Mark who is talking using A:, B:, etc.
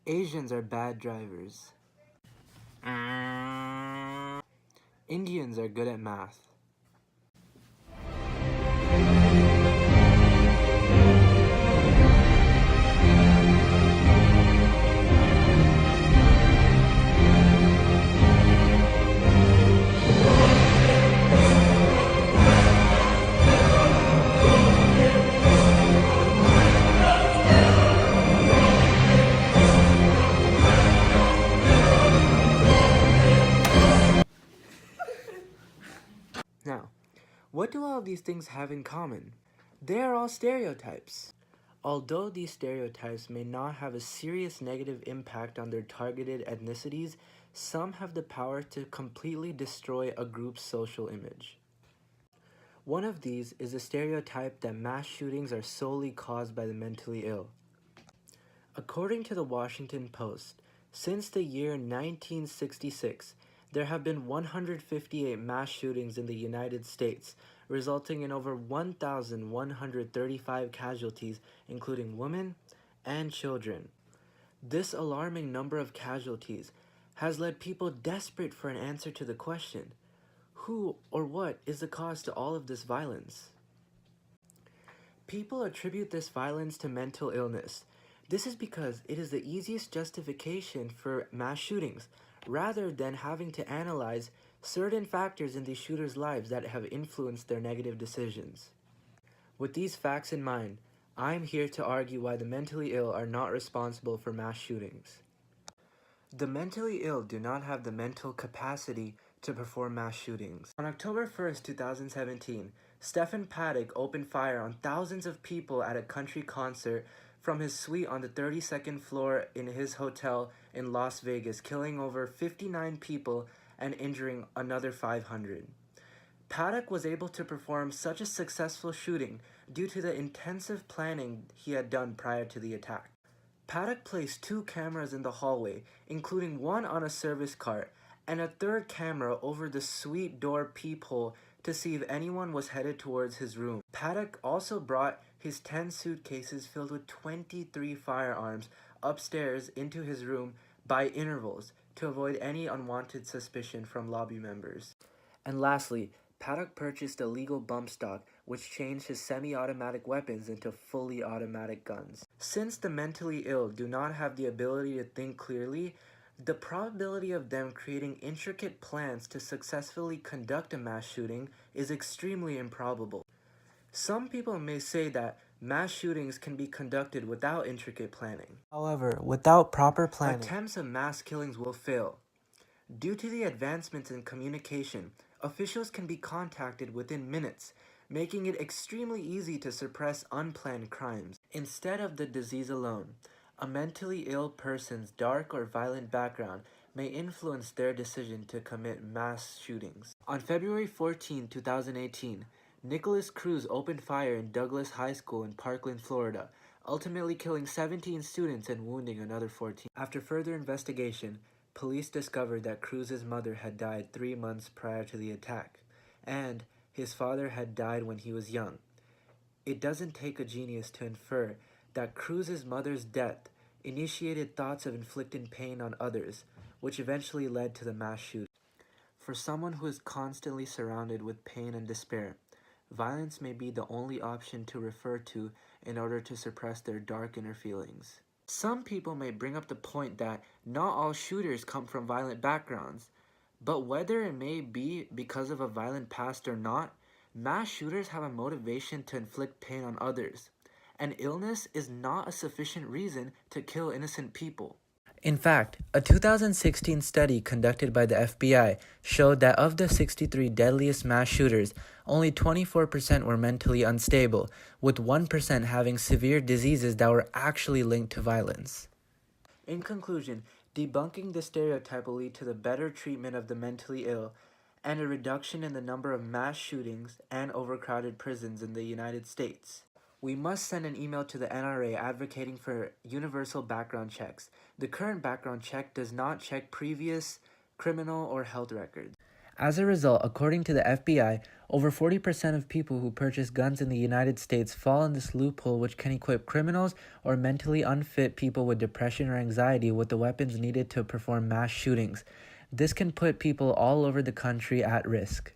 A: Asians are bad drivers. Indians are good at math. Now, what do all of these things have in common? They are all stereotypes. Although these stereotypes may not have a serious negative impact on their targeted ethnicities, some have the power to completely destroy a group's social image. One of these is the stereotype that mass shootings are solely caused by the mentally ill. According to the Washington Post, since the year 1966, there have been 158 mass shootings in the United States, resulting in over 1,135 casualties, including women and children. This alarming number of casualties has led people desperate for an answer to the question, who or what is the cause to all of this violence? People attribute this violence to mental illness. This is because it is the easiest justification for mass shootings, rather than having to analyze certain factors in these shooters' lives that have influenced their negative decisions. With these facts in mind, I'm here to argue why the mentally ill are not responsible for mass shootings. The mentally ill do not have the mental capacity to perform mass shootings. On October 1st, 2017, Stephen Paddock opened fire on thousands of people at a country concert from his suite on the 32nd floor in his hotel in Las Vegas, killing over 59 people and injuring another 500. Paddock was able to perform such a successful shooting due to the intensive planning he had done prior to the attack. Paddock placed 2 cameras in the hallway, including one on a service cart, and a third camera over the suite door peephole to see if anyone was headed towards his room. Paddock also brought his 10 suitcases filled with 23 firearms upstairs into his room by intervals to avoid any unwanted suspicion from lobby members. And lastly, Paddock purchased a legal bump stock which changed his semi-automatic weapons into fully automatic guns. Since the mentally ill do not have the ability to think clearly, the probability of them creating intricate plans to successfully conduct a mass shooting is extremely improbable. Some people may say that mass shootings can be conducted without intricate planning. However, without proper planning, attempts of mass killings will fail. Due to the advancements in communication, officials can be contacted within minutes, making it extremely easy to suppress unplanned crimes. Instead of the disease alone, a mentally ill person's dark or violent background may influence their decision to commit mass shootings. On February 14, 2018, Nicholas Cruz opened fire in Douglas High School in Parkland, Florida, ultimately killing 17 students and wounding another 14. After further investigation, police discovered that Cruz's mother had died 3 months prior to the attack, and his father had died when he was young. It doesn't take a genius to infer that Cruz's mother's death initiated thoughts of inflicting pain on others, which eventually led to the mass shooting. For someone who is constantly surrounded with pain and despair, violence may be the only option to refer to in order to suppress their dark inner feelings. Some people may bring up the point that not all shooters come from violent backgrounds, but whether it may be because of a violent past or not, mass shooters have a motivation to inflict pain on others, and illness is not a sufficient reason to kill innocent people. In fact, a 2016 study conducted by the FBI showed that of the 63 deadliest mass shooters, only 24% were mentally unstable, with 1% having severe diseases that were actually linked to violence. In conclusion, debunking the stereotype will lead to the better treatment of the mentally ill and a reduction in the number of mass shootings and overcrowded prisons in the United States. We must send an email to the NRA advocating for universal background checks. The current background check does not check previous criminal or health records. As a result, according to the FBI, Over 40% of people who purchase guns in the United States fall in this loophole, which can equip criminals or mentally unfit people with depression or anxiety with the weapons needed to perform mass shootings. This can put people all over the country at risk.